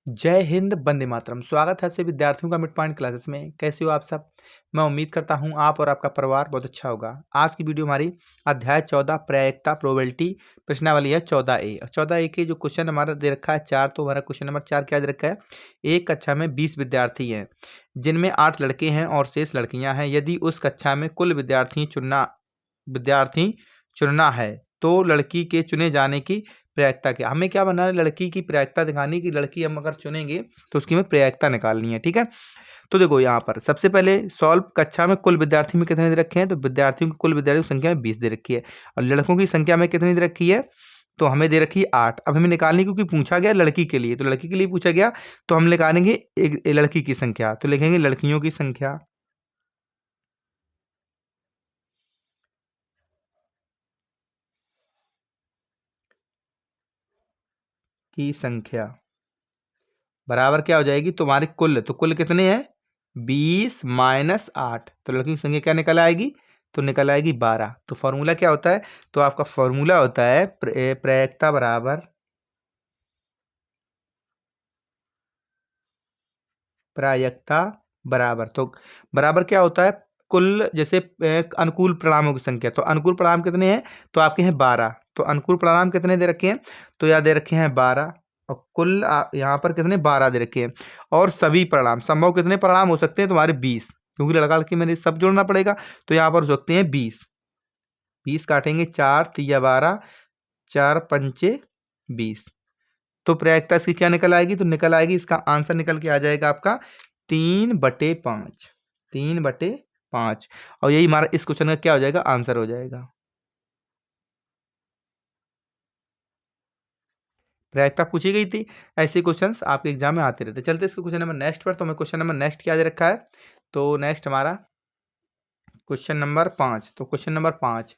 जय हिंद, वंदे मातरम। स्वागत है सभी विद्यार्थियों का मिड पॉइंट क्लासेस में। कैसे हो आप सब? मैं उम्मीद करता हूं आप और आपका परिवार बहुत अच्छा होगा। आज की वीडियो हमारी अध्याय 14 प्रायिकता प्रोबेबिलिटी प्रश्नावली है 14A। और 14A के जो क्वेश्चन हमारा दे रखा है 4, तो हमारा क्वेश्चन नंबर 4 क्या दे रखा है? एक कक्षा में 20 विद्यार्थी हैं जिनमें 8 लड़के हैं और शेष लड़कियां हैं। यदि उस कक्षा में कुल विद्यार्थी चुनना है तो लड़की के चुने जाने की प्रायिकता क्या? हमें क्या बनाना है? लड़की की प्रायिकता दिखानी कि लड़की हम अगर चुनेंगे तो उसकी हमें प्रायिकता निकालनी है। ठीक है, तो देखो यहाँ पर सबसे पहले सॉल्व। कक्षा में कुल विद्यार्थी में कितने दे रखे हैं? तो विद्यार्थियों की कुल विद्यार्थियों की संख्या में 20 दे रखी है और लड़कों की संख्या में कितनी दे रखी है? तो हमें दे रखी है 8। अब हमें निकालनी, क्योंकि पूछा गया लड़की के लिए, तो लड़की के लिए पूछा गया तो हम निकालेंगे एक लड़की की संख्या, तो लिखेंगे लड़कियों की संख्या बराबर क्या हो जाएगी? तुम्हारी कुल, तो कुल कितने हैं? 20 माइनस 8, तो लड़की की संख्या क्या निकल आएगी? तो निकल आएगी 12। तो फॉर्मूला क्या होता है? तो आपका फॉर्मूला होता है प्रायिकता बराबर प्रायिकता बराबर, तो बराबर क्या होता है? कुल, जैसे अनुकूल परिणामों की संख्या, तो अनुकूल परिणाम कितने हैं? तो आपके हैं 12। तो अनुकूल परिणाम कितने दे रखे हैं? तो यह दे रखे हैं 12, और कुल यहाँ पर कितने? 12 दे रखे हैं। और सभी परिणाम, संभव कितने परिणाम हो सकते हैं तुम्हारे? 20, क्योंकि लड़का लड़की मैंने सब जोड़ना पड़ेगा। तो यहाँ पर हो सकते हैं 20। 20 काटेंगे, 4 तिया 12, 4 पंचे 20। तो प्रायिकता इसकी क्या निकल आएगी? तो निकल आएगी, इसका आंसर निकल के आ जाएगा आपका 3/5। 3/5, और यही हमारा इस क्वेश्चन का क्या हो जाएगा? आंसर हो जाएगा। प्रायिकता पूछी गई थी, ऐसे क्वेश्चंस आपके एग्जाम में आते रहते। चलते इसके क्वेश्चन नंबर नेक्स्ट पर। तो हमें क्वेश्चन नंबर नेक्स्ट क्या दे रखा है? तो नेक्स्ट हमारा क्वेश्चन नंबर 5। तो क्वेश्चन नंबर 5,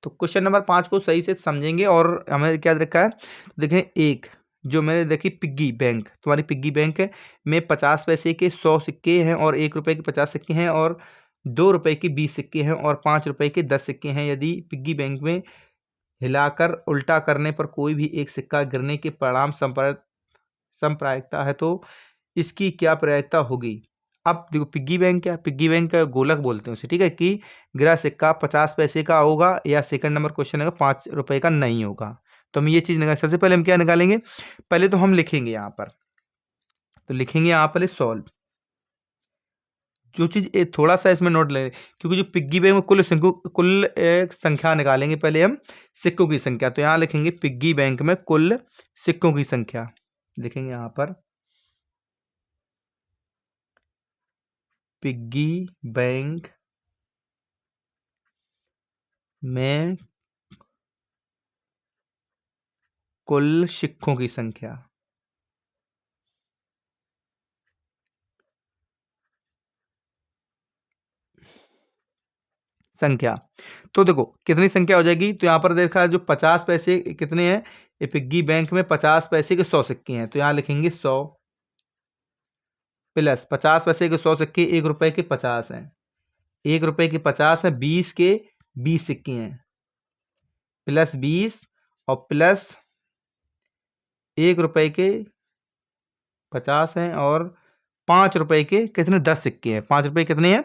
तो क्वेश्चन नंबर 5 को सही से समझेंगे। और हमें क्या दे रखा है? तो देखें, एक जो मैंने देखी पिग्गी बैंक, तुम्हारी पिग्गी बैंक है में 50 पैसे के 100 सिक्के हैं और 1 रुपए के 50 सिक्के हैं और 2 रुपए के 20 सिक्के हैं और 5 रुपए के 10 सिक्के हैं। यदि पिग्गी बैंक में हिलाकर उल्टा करने पर कोई भी एक सिक्का गिरने के परिणाम संप्रायिकता है तो इसकी क्या प्रायिकता होगी? अब देखो, पिग्गी बैंक क्या? पिग्गी बैंक का गोलक बोलते हैं उसे। ठीक है, कि गिरा सिक्का 50 पैसे का होगा या सेकंड नंबर क्वेश्चन है 5 रुपए का नहीं होगा। तो हम ये चीज निकाल, सबसे पहले हम क्या निकालेंगे? पहले तो हम लिखेंगे यहाँ पर, तो लिखेंगे यहाँ पर सॉल्व। जो चीज थोड़ा सा इसमें नोट ले, क्योंकि जो पिग्गी बैंक में कुल संख्या निकालेंगे पहले हम, सिक्कों की संख्या। तो यहाँ लिखेंगे पिग्गी बैंक में कुल सिक्कों की संख्या, लिखेंगे यहाँ पर पिग्गी बैंक में कुल सिक्कों की संख्या। तो देखो कितनी संख्या हो जाएगी? तो यहाँ पर देखा जो 50 पैसे कितने हैं, ये पिग्गी बैंक में 50 पैसे के 100 सिक्के हैं। तो यहाँ लिखेंगे 100 प्लस 50 पैसे के 100 सिक्के 1 रुपए के 50 हैं, 1 रुपए के 50 है, 20 के 20 सिक्के हैं, प्लस 20 और प्लस 1 रुपए के 50 हैं और 5 रुपए के कितने? 10 सिक्के हैं। 5 रुपए कितने हैं?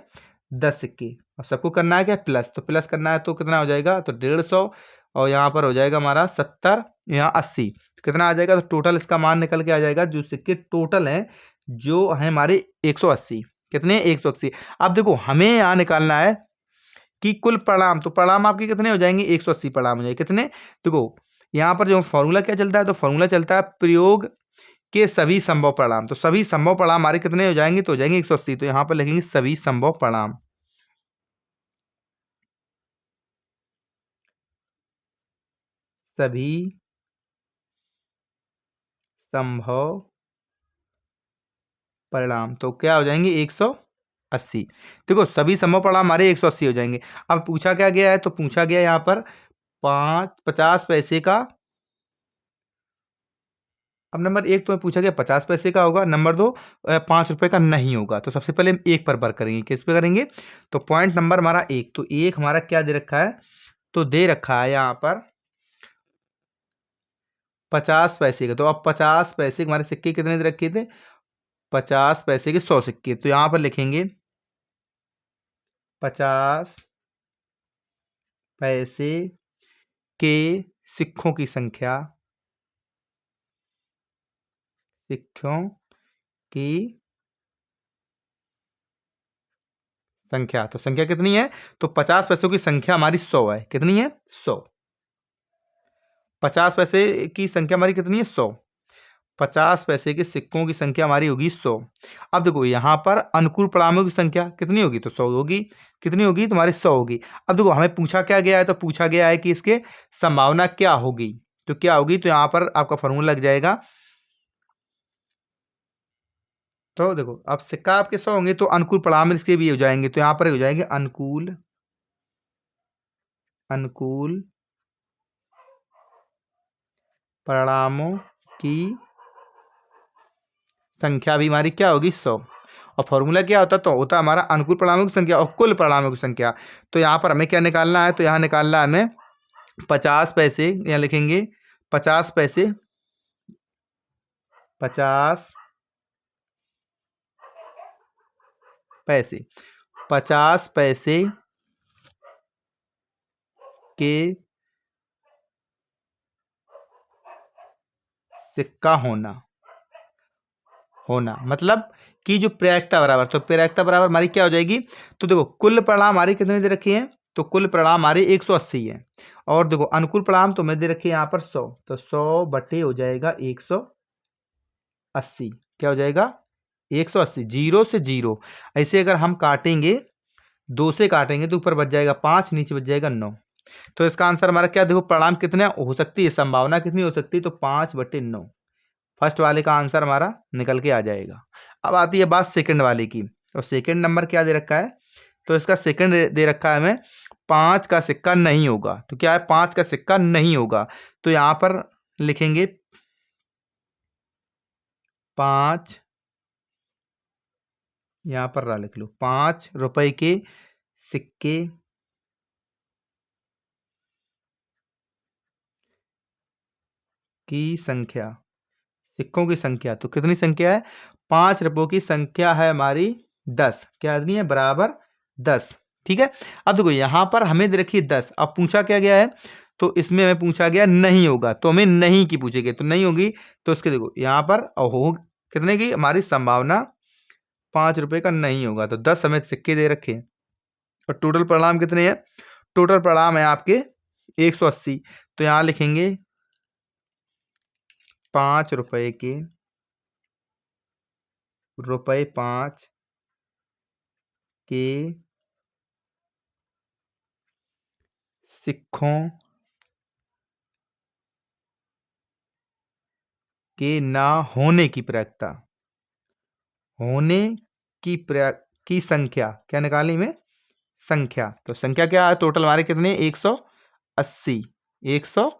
10 सिक्के। और सबको करना है क्या? प्लस। तो प्लस करना है तो कितना हो जाएगा? तो 150, और यहाँ पर हो जाएगा हमारा 70, यहाँ 80। तो कितना आ जाएगा? तो टोटल इसका मान निकल के आ जाएगा, जो सिक्के टोटल हैं जो है हमारे 180। कितने? 180। अब देखो हमें यहाँ निकालना है कि कुल परिणाम, तो परिणाम आपके कितने हो जाएंगे? 180 परिणाम हो जाएंगे। कितने? देखो यहाँ पर जो फॉर्मूला क्या चलता है? तो फॉर्मूला चलता है प्रयोग के सभी संभव परिणाम। तो सभी संभव परिणाम हमारे कितने हो जाएंगे? तो हो जाएंगे 180। तो यहाँ पर लिखेंगे सभी संभव परिणाम, सभी संभव परिणाम। तो क्या हो जाएंगे? 180। देखो सभी संभव परिणाम हमारे 180 हो जाएंगे। अब पूछा क्या गया है? तो पूछा गया यहाँ पर 50 पैसे का। अब नंबर एक तो पूछा गया 50 पैसे का होगा, नंबर दो 5 रुपए का नहीं होगा। तो सबसे पहले हम एक पर करेंगे। किस पे करेंगे? तो पॉइंट नंबर हमारा एक, तो एक हमारा क्या दे रखा है? तो दे रखा है यहाँ पर 50 पैसे का। तो अब 50 पैसे के हमारे सिक्के कितने दे रखे थे? 50 पैसे के 100 सिक्के। तो यहाँ पर लिखेंगे 50 पैसे के सिक्कों की संख्या, सिक्कों की संख्या। तो संख्या कितनी है? तो 50 पैसों की संख्या हमारी 100 है। कितनी है? 100। 50 पैसे की संख्या हमारी कितनी है? 100। 50 पैसे के सिक्कों की संख्या हमारी होगी 100। अब देखो यहाँ पर अनुकूल परिणामों की संख्या कितनी होगी? तो 100 होगी। कितनी होगी? तुम्हारी 100 होगी। अब देखो हमें पूछा क्या गया है? तो पूछा गया है कि इसके संभावना क्या होगी। तो क्या होगी? तो यहाँ पर आपका फॉर्मूला लग जाएगा। तो देखो अब सिक्का आपके 100 होंगे तो अनुकूल परिणाम इसके भी हो जाएंगे। तो यहाँ पर हो जाएंगे अनुकूल अनुकूल परिणामों की संख्या भी हमारी क्या होगी? 100। और फॉर्मूला क्या होता? तो होता हमारा अनुकूल परिणामों की संख्या और कुल परिणामों की संख्या। तो यहाँ पर हमें क्या निकालना है? तो यहाँ निकालना है हमें 50 पैसे। यहाँ लिखेंगे 50 पैसे, 50 पैसे, 50 पैसे के सिक्का होना होना मतलब कि जो प्रयागता बराबर। तो प्रयागता बराबर हमारी क्या हो जाएगी? तो देखो कुल परिणाम हमारी कितने दे रखी है? तो कुल परिणाम हमारे 180 है। और देखो अनुकूल परिणाम तो मैं दे रखी है यहाँ पर 100। तो 100 बटे हो जाएगा 180। क्या हो जाएगा? 180। 0 से 0 ऐसे अगर हम काटेंगे, 2 से काटेंगे तो ऊपर बच जाएगा 5, नीचे बच जाएगा 9। तो इसका आंसर हमारा क्या? देखो परिणाम कितने हो सकती है, संभावना कितनी हो सकती है? तो 5/9। फर्स्ट वाले का आंसर हमारा निकल के आ जाएगा। अब आती है बात सेकंड वाले की। तो सेकंड नंबर क्या दे रखा है? तो इसका सेकंड दे रखा है हमें 5 का सिक्का नहीं होगा। तो क्या है? 5 का सिक्का नहीं होगा। तो यहाँ पर लिखेंगे 5, यहाँ पर लिख लो 5 रुपए के सिक्के की संख्या, सिक्कों की संख्या। तो कितनी संख्या है? 5 रुपयों की संख्या है हमारी 10। क्या नहीं है? बराबर 10। ठीक है। अब देखो यहाँ पर हमें दे रखी है 10। अब पूछा क्या गया है? तो इसमें हमें पूछा गया नहीं होगा। तो हमें नहीं की पूछेगी। तो नहीं होगी तो इसके देखो यहाँ पर हो कितने की हमारी संभावना? 5 रुपए का नहीं होगा। तो 10 हमें सिक्के दे रखे हैं। और टोटल परिणाम कितने हैं? टोटल परिणाम है आपके 180। तो यहाँ लिखेंगे 5 रुपए के रुपए 5 के सिक्कों के ना होने की प्रयत्ता, होने की संख्या क्या निकाली में? संख्या। तो संख्या क्या है? टोटल हमारे कितने? 180। 100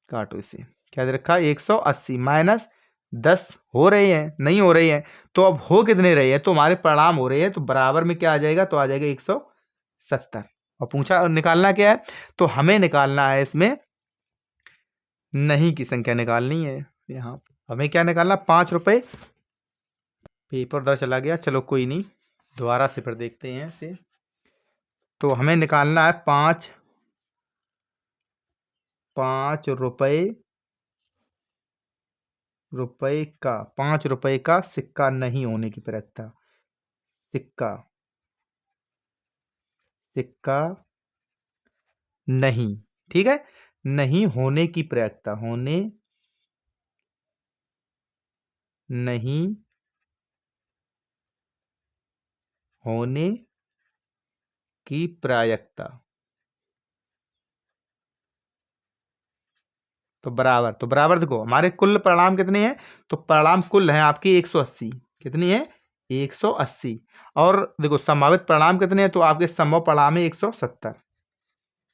काटो इसे। क्या दे रखा है? 180 माइनस 10 हो रहे हैं, नहीं हो रही है। तो अब हो कितने रहे हैं? तो हमारे परिणाम हो रहे हैं। तो बराबर में क्या आ जाएगा? तो आ जाएगा 170। और पूछा निकालना क्या है? तो हमें निकालना है इसमें नहीं की संख्या निकालनी है। यहाँ हमें क्या निकालना? 5 रुपए। पेपर उधर चला गया, चलो कोई नहीं, दोबारा से फिर देखते हैं इसे। तो हमें निकालना है 5 रुपए का 5 रुपए का सिक्का नहीं होने की प्रयत्ता। सिक्का सिक्का नहीं, ठीक है, नहीं होने की प्रयत्ता, होने नहीं होने की प्रायिकता। तो बराबर देखो हमारे कुल परिणाम कितने हैं? तो परिणाम कुल है आपकी 180। कितनी है? 180। और देखो संभावित परिणाम कितने हैं? तो आपके संभव परिणाम है 170।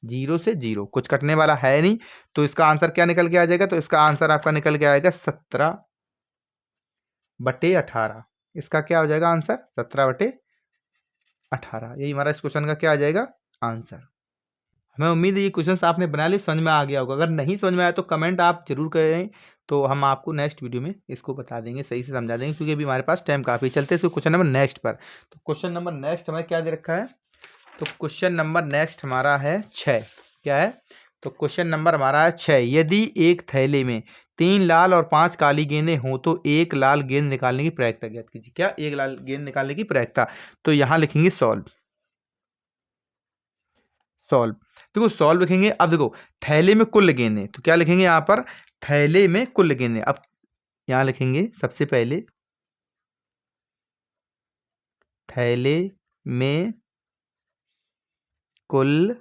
0 से 0 कुछ कटने वाला है नहीं। तो इसका आंसर क्या निकल के आ जाएगा? तो इसका आंसर आपका निकल के आएगा 17/18। इसका क्या हो जाएगा आंसर? 17/18। यही हमारा इस क्वेश्चन का क्या आ जाएगा आंसर। हमें उम्मीद है ये क्वेश्चंस आपने बना लिए, समझ में आ गया होगा। अगर नहीं समझ में आया तो कमेंट आप जरूर करें, तो हम आपको नेक्स्ट वीडियो में इसको बता देंगे, सही से समझा देंगे, क्योंकि अभी हमारे पास टाइम काफ़ी। चलते हैं इसको क्वेश्चन नंबर नेक्स्ट पर। तो क्वेश्चन नंबर नेक्स्ट हमें क्या दे रखा है? तो क्वेश्चन नंबर नेक्स्ट हमारा है 6। क्या है? तो क्वेश्चन नंबर हमारा है 6। यदि एक थैले में 3 लाल और 5 काली गेंदें हों तो एक लाल गेंद निकालने की प्रयत्ता ज्ञात कीजिए। क्या? एक लाल गेंद निकालने की प्रयत्ता। तो यहाँ लिखेंगे सॉल्व। सॉल्व, देखो सॉल्व लिखेंगे। अब देखो थैले में कुल गेंदें, तो क्या लिखेंगे यहाँ पर? थैले में कुल गेंदें। अब यहाँ लिखेंगे सबसे पहले थैले में कुल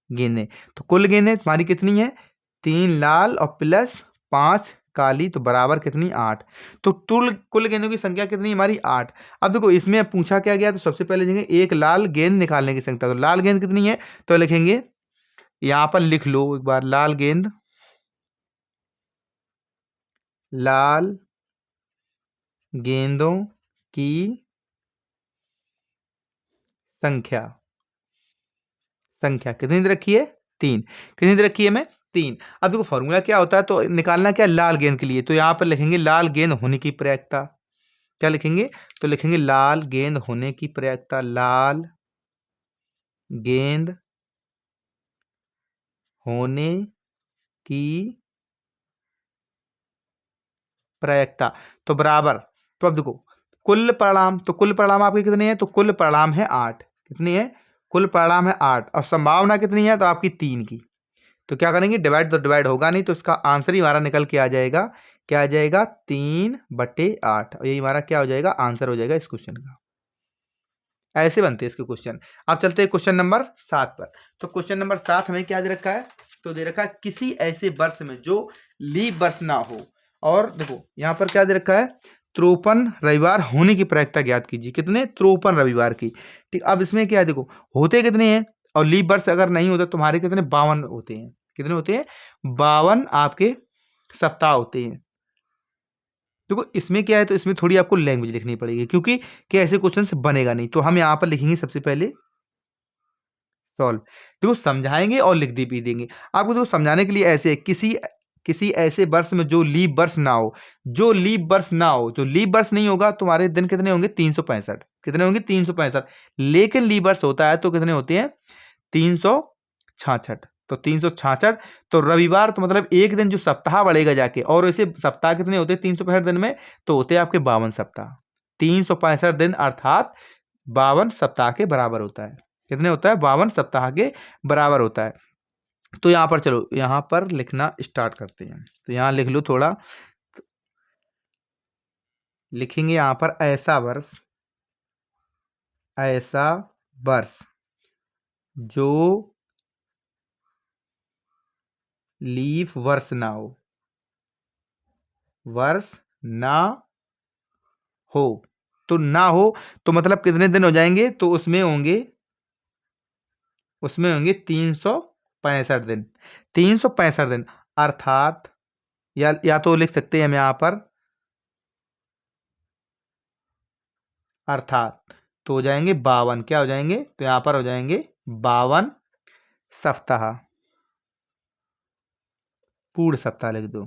गेंदें। तो कुल गेंदें तुम्हारी कितनी है? 3 लाल और प्लस 5 काली, तो बराबर कितनी? 8। तो कुल गेंदों की संख्या कितनी हमारी? 8। अब देखो इसमें पूछा क्या गया, तो सबसे पहले लिखेंगे एक लाल गेंद निकालने की संख्या। तो लाल गेंद कितनी है? तो लिखेंगे यहाँ पर, लिख लो एक बार, लाल गेंद, लाल गेंदों की संख्या। संख्या कितनी दे रखी है? 3। कितनी दे रखी है हमें? 3। अब देखो फॉर्मूला क्या होता है, तो निकालना क्या? लाल गेंद के लिए, तो यहाँ पर लिखेंगे लाल गेंद होने की प्रयत्ता। क्या लिखेंगे? तो लिखेंगे लाल गेंद होने की प्रयत्ता। लाल गेंद होने की प्रयत्ता, तो बराबर। तो अब देखो कुल परिणाम, तो कुल परिणाम आपके कितने हैं? तो कुल परिणाम है 8। कितनी है? कुल परिणाम है 8, और संभावना कितनी है? तो आपकी 3 की। तो क्या करेंगे? डिवाइड, तो डिवाइड होगा नहीं, तो इसका आंसर ही हमारा निकल के आ जाएगा। क्या आ जाएगा? 3/8। और यही हमारा क्या हो जाएगा? आंसर हो जाएगा इस क्वेश्चन का। ऐसे बनते हैं इसके क्वेश्चन। अब चलते हैं क्वेश्चन नंबर 7 पर। तो क्वेश्चन नंबर 7 हमें क्या दे रखा है? तो दे रखा है किसी ऐसे वर्ष में जो लीप वर्ष ना हो, और देखो यहाँ पर क्या दे रखा है? 53 रविवार होने की प्रयत्ता ज्ञात कीजिए। कितने? 53 रविवार की। ठीक, अब इसमें क्या है, देखो होते कितने हैं, और लीप वर्ष अगर नहीं होता तुम्हारे कितने? 52 होते हैं। कितने होते हैं? 52 आपके सप्ताह होते हैं। देखो इसमें क्या है, तो इसमें थोड़ी आपको लैंग्वेज लिखनी पड़ेगी, क्योंकि क्या ऐसे क्वेश्चन से बनेगा नहीं। तो हम यहाँ पर लिखेंगे सबसे पहले सॉल्व। देखो समझाएंगे और लिख दी भी देंगे आपको। देखो समझाने के लिए ऐसे, किसी किसी ऐसे वर्ष में जो लीप वर्ष ना हो, जो लीप वर्ष ना हो, जो लीप वर्ष नहीं होगा, तुम्हारे दिन कितने होंगे? 365। कितने होंगे? 365। लेकिन लीप वर्ष होता है तो कितने होते हैं? 366। तो 366, तो रविवार, तो मतलब एक दिन जो सप्ताह बढ़ेगा जाके, और वैसे सप्ताह कितने होते हैं 365 दिन में? तो होते हैं आपके 52 सप्ताह। 365 दिन अर्थात 52 सप्ताह के बराबर होता है। कितने होता है? 52 सप्ताह के बराबर होता है। तो यहाँ पर चलो, यहाँ पर लिखना स्टार्ट करते हैं। तो यहाँ लिख लो थोड़ा, लिखेंगे यहाँ पर ऐसा वर्ष, ऐसा वर्ष जो लीफ वर्ष ना हो, वर्ष ना हो। तो ना हो, तो मतलब कितने दिन हो जाएंगे? तो उसमें होंगे 365 दिन। 365 दिन अर्थात, या तो लिख सकते हैं हम यहाँ पर अर्थात, तो हो जाएंगे 52। क्या हो जाएंगे? तो यहाँ पर हो जाएंगे 52 सप्ताह। पूर्ण सप्ताह लिख दो।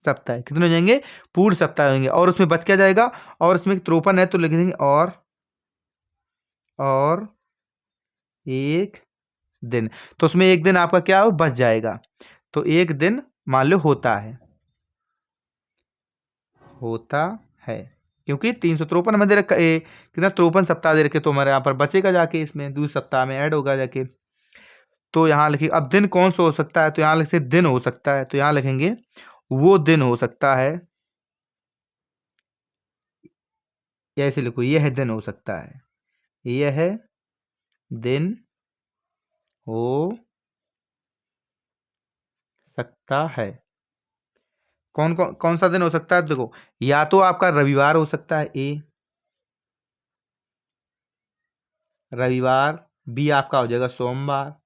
सप्ताह कितने हो जाएंगे? पूर्ण सप्ताह होंगे। और उसमें बच क्या जाएगा? और उसमें 53 है तो लिख देंगे और एक दिन। तो उसमें एक दिन आपका क्या हो? बच जाएगा। तो एक दिन मान लो होता है, होता है, क्योंकि 353 में दे रखा कितना? 53 सप्ताह दे रखे, तो हमारे यहाँ पर बचेगा जाके, इसमें दूसरे सप्ताह में ऐड होगा जाके। तो यहाँ लिखिए, अब दिन कौन सा हो सकता है? तो यहाँ लिखे दिन हो सकता है, तो यहाँ लिखेंगे वो दिन हो सकता है, या ऐसे लिखो यह दिन हो सकता है, यह दिन हो सकता है। कौन सा दिन हो सकता है? देखो या तो आपका रविवार हो सकता है, ए रविवार, बी आपका हो जाएगा सोमवार,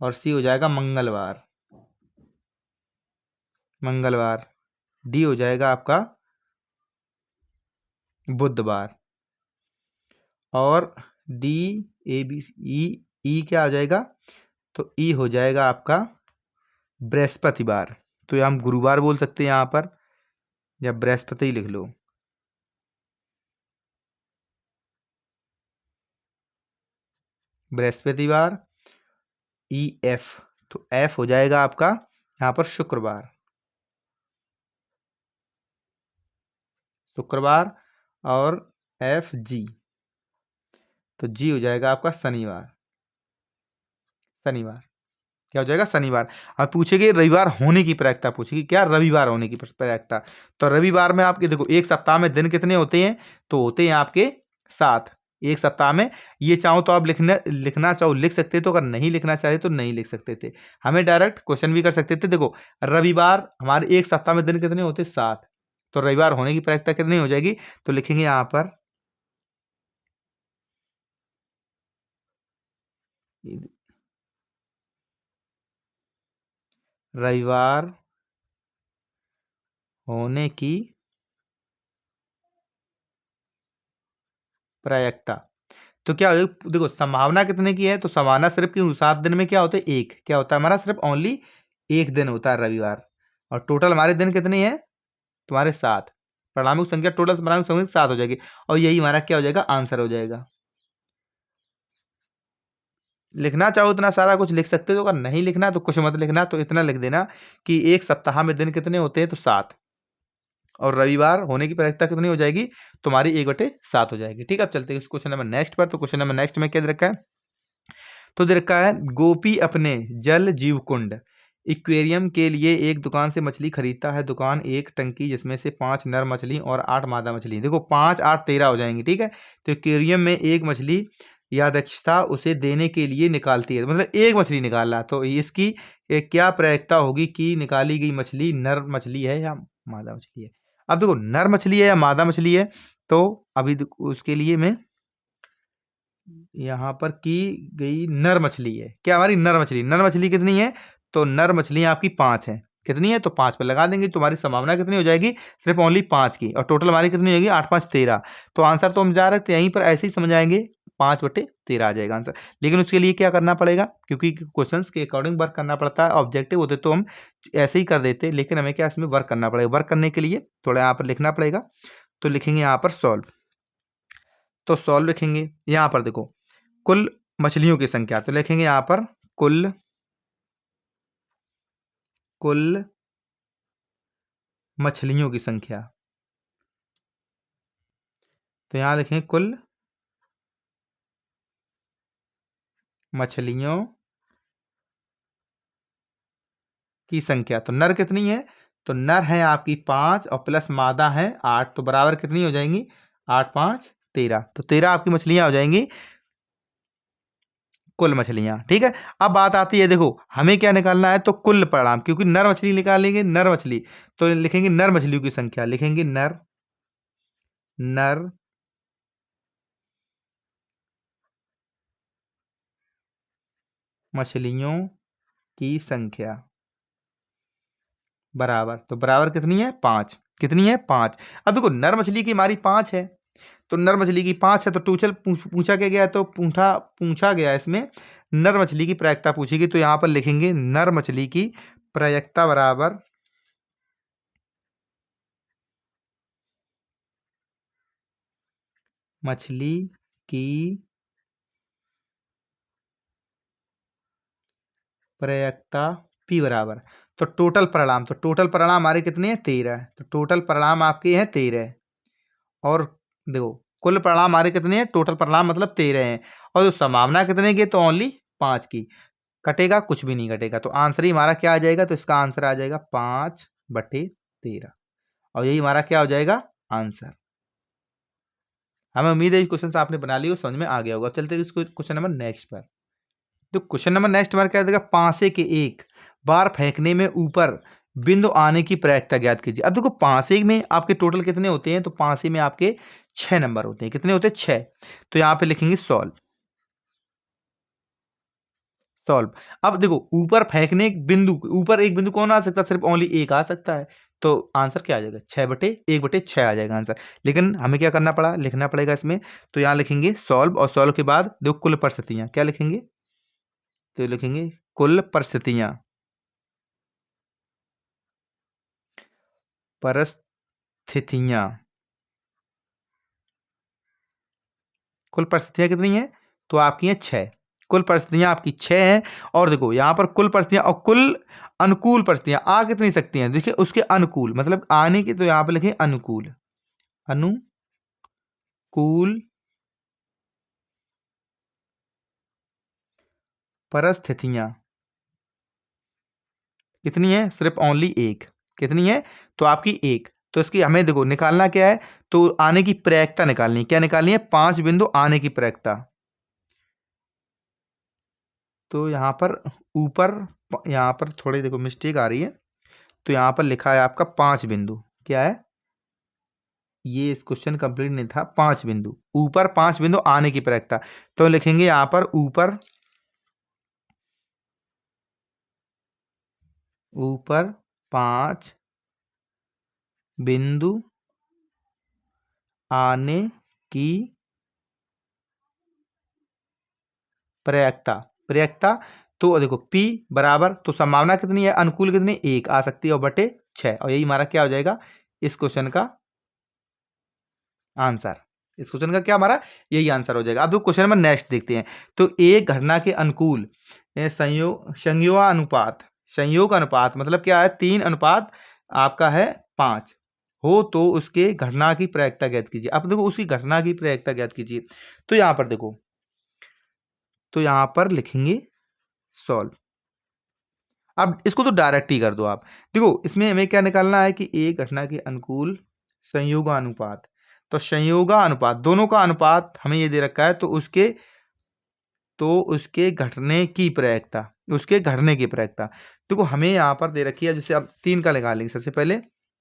और सी हो जाएगा मंगलवार। मंगलवार, डी हो जाएगा आपका बुधवार। और डी, ए बी ई, ई क्या हो जाएगा, तो ई हो जाएगा आपका बृहस्पतिवार। तो ये हम गुरुवार बोल सकते हैं यहाँ पर, या बृहस्पति लिख लो। बृहस्पतिवार, ई एफ, तो एफ हो जाएगा आपका यहाँ पर शुक्रवार, शुक्रवार। और एफ जी, तो जी हो जाएगा आपका शनिवार, शनिवार क्या हो जाएगा, शनिवार। अब पूछेगी रविवार होने की प्रायिकता, पूछेगी क्या, रविवार होने की प्रायिकता। तो रविवार में आपके देखो एक सप्ताह में दिन कितने होते हैं, तो होते हैं आपके 7 एक सप्ताह में। ये चाहो तो आप लिखना चाहो लिख सकते, तो अगर नहीं लिखना चाहे तो नहीं लिख सकते थे, हमें डायरेक्ट क्वेश्चन भी कर सकते थे। देखो रविवार हमारे एक सप्ताह में दिन कितने होते, 7, तो रविवार होने की प्रायिकता कितनी हो जाएगी, तो लिखेंगे यहाँ पर रविवार होने की प्रायिकता। तो क्या हो, देखो संभावना कितने की है, तो संभावना सिर्फ क्यों, 7 दिन में क्या होता है, एक क्या होता है हमारा, सिर्फ ओनली एक दिन होता है रविवार। और टोटल हमारे दिन कितने हैं, तुम्हारे 7, परिणामिक संख्या टोटल परिणामिक संख्या 7 हो जाएगी। और यही हमारा क्या हो जाएगा, आंसर हो जाएगा। लिखना चाहो इतना सारा कुछ लिख सकते हो, अगर नहीं लिखना तो कुछ मत लिखना, तो इतना लिख देना कि एक सप्ताह में दिन कितने होते हैं, तो 7, और रविवार होने की प्रायिकता कितनी हो जाएगी, तुम्हारी 1/7 हो जाएगी। ठीक है, अब चलते हैं क्वेश्चन नंबर नेक्स्ट पर। तो क्वेश्चन नंबर नेक्स्ट में क्या दे रखा है, तो दे रखा है गोपी अपने जल जीव कुंड इक्वेरियम के लिए एक दुकान से मछली खरीदता है। दुकान एक टंकी जिसमें से 5 नर मछली और 8 मादा मछली, देखो 5 8 13 हो जाएंगी। ठीक है, तो इक्वेरियम में एक मछली या दक्षता उसे देने के लिए निकालती है, मतलब एक मछली निकालना, तो इसकी क्या प्रायिकता होगी कि निकाली गई मछली नर मछली है या मादा मछली है। अब देखो नर मछली है या मादा मछली है, तो अभी उसके लिए मैं यहाँ पर की गई नर मछली है, क्या हमारी नर मछली, नर मछली कितनी है, तो नर मछलियाँ आपकी 5 है, कितनी है, तो 5 पर लगा देंगे, तुम्हारी संभावना कितनी हो जाएगी, सिर्फ ओनली 5 की, और टोटल हमारी कितनी होगी, 8 5 13। तो आंसर तो हम जा रहे थे यहीं पर ऐसे ही समझाएंगे, 5/13 आ जाएगा आंसर। लेकिन उसके लिए क्या करना पड़ेगा, क्योंकि क्वेश्चंस के अकॉर्डिंग वर्क करना पड़ता है, ऑब्जेक्टिव होते तो हम ऐसे ही कर देते, लेकिन हमें क्या इसमें वर्क करना पड़ेगा, वर्क करने के लिए थोड़ा यहाँ पर लिखना पड़ेगा। तो लिखेंगे यहाँ पर सॉल्व, तो सॉल्व लिखेंगे यहाँ पर देखो कुल मछलियों की संख्या, तो लिखेंगे यहाँ पर कुल कुल मछलियों की संख्या, तो यहाँ लिखेंगे कुल मछलियों की संख्या। तो नर कितनी है, तो नर है आपकी 5 और प्लस मादा है 8, तो बराबर कितनी हो जाएंगी, 8 5 13, तो 13 आपकी मछलियां हो जाएंगी कुल मछलियां। ठीक है, अब बात आती है देखो हमें क्या निकालना है, तो कुल परिणाम, क्योंकि नर मछली निकालेंगे, नर मछली, तो लिखेंगे नर मछलियों की संख्या, लिखेंगे नर नर मछलियों की संख्या बराबर, तो बराबर कितनी है, 5, कितनी है 5। अब देखो नर मछली की हमारी 5 है, तो नर मछली की 5 है, तो टोटल पूछा क्या गया है, तो पूछा पूछा गया है इसमें नर मछली की प्रायिकता पूछेगी, तो यहाँ पर लिखेंगे नर मछली की प्रायिकता बराबर मछली की प्रायिकता पी बराबर, तो टोटल परिणाम, तो टोटल परिणाम हमारे कितने हैं, 13, तो टोटल परिणाम आपके हैं 13। और देखो कुल परिणाम हमारे कितने हैं, टोटल परिणाम मतलब 13 हैं, और जो संभावना कितने की, तो ओनली 5 की, कटेगा कुछ भी नहीं कटेगा, तो आंसर ही हमारा क्या आ जाएगा, तो इसका आंसर आ जाएगा 5/13, और यही हमारा क्या हो जाएगा आंसर। हमें उम्मीद है क्वेश्चन आपने बना लिया, समझ में आ गया होगा। चलते हैं क्वेश्चन नंबर नेक्स्ट पर। तो क्वेश्चन नंबर नेक्स्ट हमारा क्या देगा, पांसे के एक बार फेंकने में ऊपर बिंदु आने की प्रायिकता ज्ञात कीजिए। अब देखो पांसे में आपके टोटल कितने होते हैं, तो पांसे में आपके 6 नंबर होते हैं, कितने होते हैं 6, तो यहाँ पे लिखेंगे सॉल्व, सॉल्व। अब देखो ऊपर फेंकने एक बिंदु, ऊपर एक बिंदु कौन आ सकता है, सिर्फ ओनली एक आ सकता है, तो आंसर क्या आ जाएगा 6/1/6 आ जाएगा आंसर। लेकिन हमें क्या करना पड़ा, लिखना पड़ेगा इसमें, तो यहाँ लिखेंगे सॉल्व और सॉल्व के बाद देखो कुल परिस्थितियां क्या लिखेंगे, तो लिखेंगे कुल परिस्थितियां, परिस्थितियां, कुल परिस्थितियां कितनी है, तो आपकी है 6, कुल परिस्थितियां आपकी 6 हैं। और देखो यहाँ पर कुल परिस्थितियां और कुल अनुकूल परिस्थितियां आ कितनी सकती हैं, देखिए उसके अनुकूल मतलब आने की, तो यहाँ पर लिखें अनुकूल, अनुकूल परिस्थितियां कितनी है, सिर्फ ओनली एक, कितनी है, तो आपकी एक। तो इसकी हमें देखो निकालना क्या है, तो आने की प्रायिकता निकालनी है, क्या निकालनी है, 5 बिंदु आने की प्रायिकता। तो यहाँ पर ऊपर, यहाँ पर थोड़ी देखो मिस्टेक आ रही है, तो यहाँ पर लिखा है आपका 5 बिंदु, क्या है, ये इस क्वेश्चन कंप्लीट नहीं था, 5 बिंदु, ऊपर 5 बिंदु आने की प्रायिकता, तो लिखेंगे यहाँ पर ऊपर, ऊपर 5 बिंदु आने की प्रायिकता, प्रायिकता, तो देखो P बराबर, तो संभावना कितनी है, अनुकूल कितनी, एक आ सकती है, और बटे 6, और यही हमारा क्या हो जाएगा इस क्वेश्चन का आंसर। इस क्वेश्चन का क्या हमारा यही आंसर हो जाएगा। अब जो क्वेश्चन नंबर नेक्स्ट देखते हैं, तो एक घटना के अनुकूल संयोग अनुपात मतलब क्या है, 3 अनुपात आपका है 5 हो, तो उसके घटना की प्रायिकता ज्ञात कीजिए। अब देखो उसकी घटना की प्रायिकता ज्ञात कीजिए, तो यहाँ पर देखो, तो यहाँ पर लिखेंगे सॉल्व। अब इसको तो डायरेक्ट ही कर दो आप, देखो इसमें हमें क्या निकालना है कि एक घटना के अनुकूल संयोगानुपात, तो संयोगानुपात दोनों का अनुपात हमें ये दे रखा है, तो उसके घटने की प्रायिकता, उसके घटने की प्रायिकता, देखो हमें यहाँ पर दे रखी है, जैसे अब 3 का निकालेंगे सबसे पहले,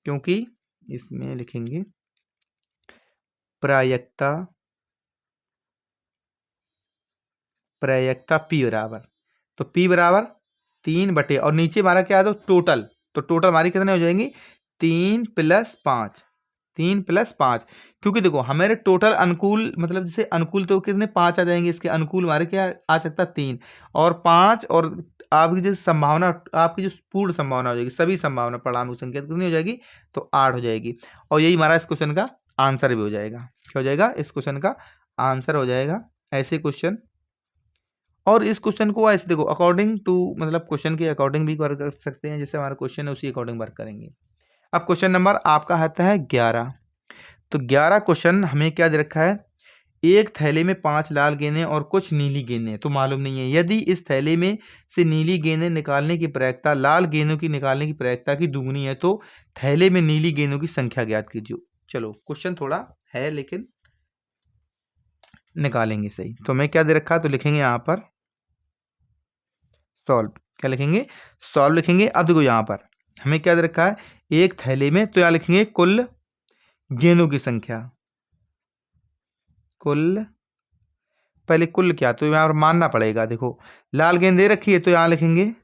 क्योंकि इसमें लिखेंगे प्रायिकता, प्रायिकता P बराबर, तो P बराबर 3 और नीचे हमारा क्या है, तो टोटल, तो टोटल हमारी कितने हो जाएंगी 3+5, 3+5, क्योंकि देखो हमारे टोटल अनुकूल मतलब जैसे अनुकूल तो कितने 5 आ जाएंगे, इसके अनुकूल हमारे क्या आ सकता है 3 और 5, और आपकी जो संभावना, आपकी जो पूर्ण संभावना हो जाएगी, सभी संभावना परिणाम की संख्या कितनी हो जाएगी, तो 8 हो जाएगी, और यही हमारा इस क्वेश्चन का आंसर भी हो जाएगा। क्या हो जाएगा, इस क्वेश्चन का आंसर हो जाएगा। ऐसे क्वेश्चन, और इस क्वेश्चन को ऐसे देखो अकॉर्डिंग टू मतलब क्वेश्चन के अकॉर्डिंग भी वर्क कर सकते हैं, जैसे हमारा क्वेश्चन है उसी अकॉर्डिंग वर्क करेंगे। अब क्वेश्चन नंबर आपका आता है 11, तो 11 क्वेश्चन हमें क्या दे रखा है, एक थैले में 5 लाल गेंदें और कुछ नीली गेंदें तो मालूम नहीं है, यदि इस थैले में से नीली गेंदें निकालने की प्रायिकता लाल गेंदों की निकालने की प्रायिकता की दुगनी है, तो थैले में नीली गेंदों की संख्या ज्ञात कीजिए। चलो क्वेश्चन थोड़ा है लेकिन निकालेंगे सही। तो हमें क्या दे रखा है, तो लिखेंगे यहाँ पर सॉल्व, क्या लिखेंगे, सॉल्व लिखेंगे। अब देखो यहाँ पर हमें क्या दे रखा है, एक थैले में, तो यहाँ लिखेंगे कुल गेंदों की संख्या, कुल, पहले कुल क्या, तो यहाँ पर मानना पड़ेगा, देखो लाल गेंद दे रखी है, तो यहाँ लिखेंगे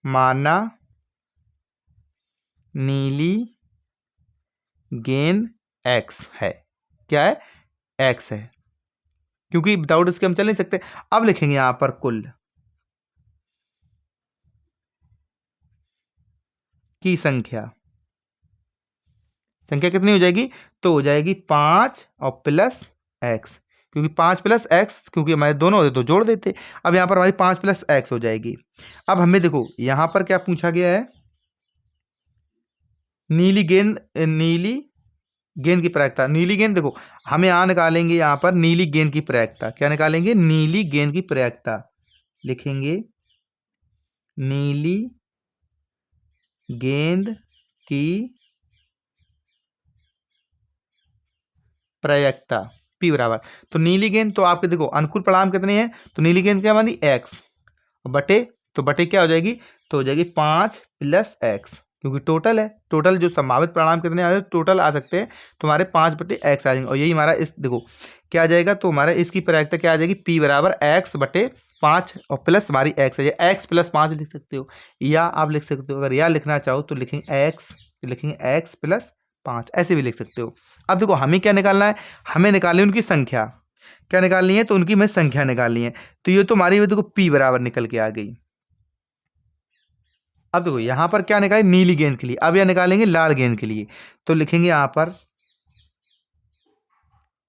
माना नीली गेंद x है, क्या है, x है, क्योंकि विदाउट इसके हम चल नहीं सकते। अब लिखेंगे यहाँ पर कुल की संख्या, संख्या कितनी हो जाएगी, तो हो जाएगी 5 और प्लस x, क्योंकि 5+x, क्योंकि हमारे दोनों होते तो जोड़ देते। अब यहाँ पर हमारी 5+x हो जाएगी। अब हमें देखो यहाँ पर क्या पूछा गया है, नीली गेंद की प्रायिकता, नीली गेंद देखो हमें यहाँ निकालेंगे, यहाँ पर नीली गेंद की प्रायिकता, क्या निकालेंगे, नीली गेंद की प्रायिकता, लिखेंगे नीली गेंद की प्रायिकता P बराबर, तो नीली गेंद, तो आपके देखो अनुकूल परिणाम कितने हैं, तो नीली गेंद क्या मानी x बटे, तो बटे क्या हो जाएगी, तो हो जाएगी 5+x, क्योंकि टोटल है, टोटल जो संभावित परिणाम कितने आ जाए, टोटल आ सकते हैं, तो हमारे 5/x आ जाएंगे, और यही हमारा इस देखो क्या आ जाएगा, तो हमारा इसकी प्रायिकता क्या आ जाएगी, P बराबर x बटे 5 और प्लस हमारी एक्स है, एक्स प्लस 5 लिख सकते हो, या आप लिख सकते हो अगर या लिखना चाहो तो लिखेंगे एक्स प्लस 5, ऐसे भी लिख सकते हो। अब देखो हमें क्या निकालना है, हमें निकालनी है उनकी संख्या, क्या निकालनी है, तो उनकी मैं संख्या निकालनी है। तो ये तो हमारी देखो पी बराबर निकल के आ गई। अब देखो यहां पर क्या निकाले, नीली गेंद के लिए, अब यह निकालेंगे लाल गेंद के लिए, तो लिखेंगे यहां पर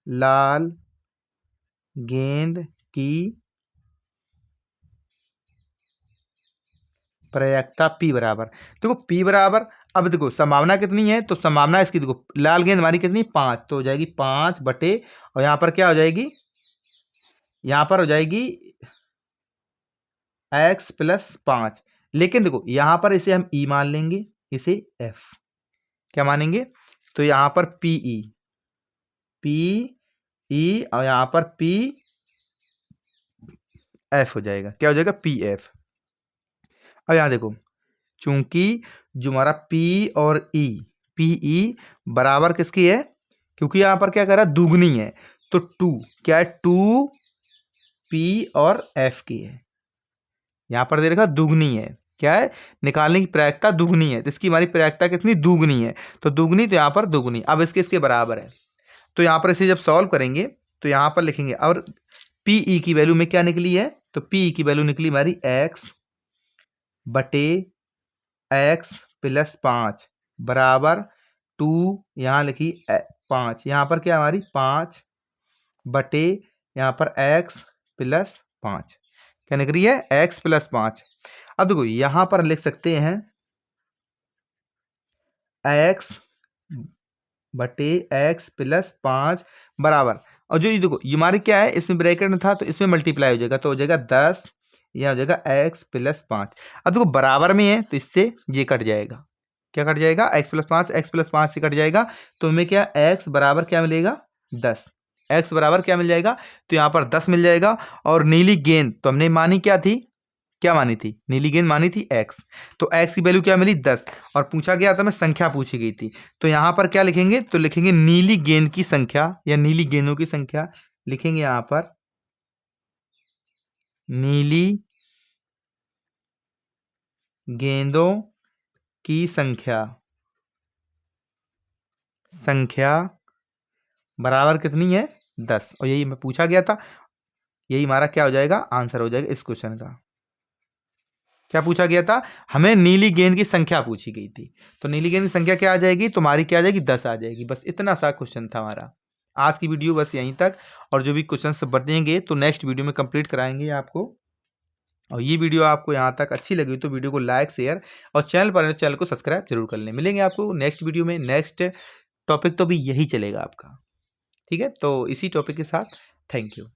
लाल गेंद की प्रयिकता P बराबर, देखो P बराबर, अब देखो संभावना कितनी है, तो संभावना इसकी देखो लाल गेंद हमारी कितनी 5, तो हो जाएगी 5 बटे, और यहाँ पर क्या हो जाएगी, यहाँ पर हो जाएगी x प्लस 5, लेकिन देखो यहाँ पर इसे हम E मान लेंगे, इसे F क्या मानेंगे, तो यहाँ पर PE और यहाँ पर PF हो जाएगा, क्या हो जाएगा PF। अब यहाँ देखो चूंकि जो हमारा P और PE बराबर किसकी है, क्योंकि यहाँ पर क्या कर रहा है दुगनी है, तो 2 क्या है 2P और F की है, यहाँ पर दे रखा दुगनी है, क्या है निकालने की प्रायिकता दुगनी है, तो इसकी हमारी प्रायिकता कितनी दुगनी है, तो दुगनी तो यहाँ पर दुगनी, अब इसके बराबर है, तो यहाँ पर इसे जब सॉल्व करेंगे तो यहाँ पर लिखेंगे, और PE की वैल्यू में क्या निकली है, तो PE की वैल्यू निकली हमारी x बटे x प्लस 5 बराबर 2, यहाँ लिखी 5, यहाँ पर क्या हमारी 5 बटे यहाँ पर x प्लस 5, क्या निकल रही है x प्लस 5। अब देखो यहाँ पर लिख सकते हैं x बटे x प्लस 5 बराबर, और जो ये देखो ये हमारी क्या है, इसमें ब्रैकेट में था तो इसमें मल्टीप्लाई हो जाएगा, तो हो जाएगा 10, यह हो जाएगा x प्लस 5। अब देखो बराबर में है तो इससे ये कट जाएगा, क्या कट जाएगा x प्लस 5 से कट जाएगा, तो हमें क्या x बराबर क्या मिलेगा 10, x बराबर क्या मिल जाएगा, तो यहाँ पर 10 मिल जाएगा। और नीली गेंद तो हमने मानी क्या थी, क्या मानी थी, नीली गेंद मानी थी x, तो x की वैल्यू क्या मिली 10, और पूछा गया था मैं संख्या पूछी गई थी, तो यहाँ पर क्या लिखेंगे, तो लिखेंगे नीली गेंद की संख्या या नीली गेंदों की संख्या, लिखेंगे यहाँ पर नीली गेंदों की संख्या बराबर कितनी है 10, और यही मैं पूछा गया था, यही हमारा क्या हो जाएगा आंसर हो जाएगा इस क्वेश्चन का। क्या पूछा गया था, हमें नीली गेंद की संख्या पूछी गई थी, तो नीली गेंद की संख्या क्या आ जाएगी, तुम्हारी क्या आ जाएगी 10 आ जाएगी, बस इतना सा क्वेश्चन था हमारा। आज की वीडियो बस यहीं तक, और जो भी क्वेश्चन बनेंगे तो नेक्स्ट वीडियो में कंप्लीट कराएंगे आपको। और ये वीडियो आपको यहाँ तक अच्छी लगी तो वीडियो को लाइक शेयर और चैनल पर चैनल को सब्सक्राइब जरूर कर लें। मिलेंगे आपको नेक्स्ट वीडियो में, नेक्स्ट टॉपिक तो भी यही चलेगा आपका, ठीक है, तो इसी टॉपिक के साथ थैंक यू।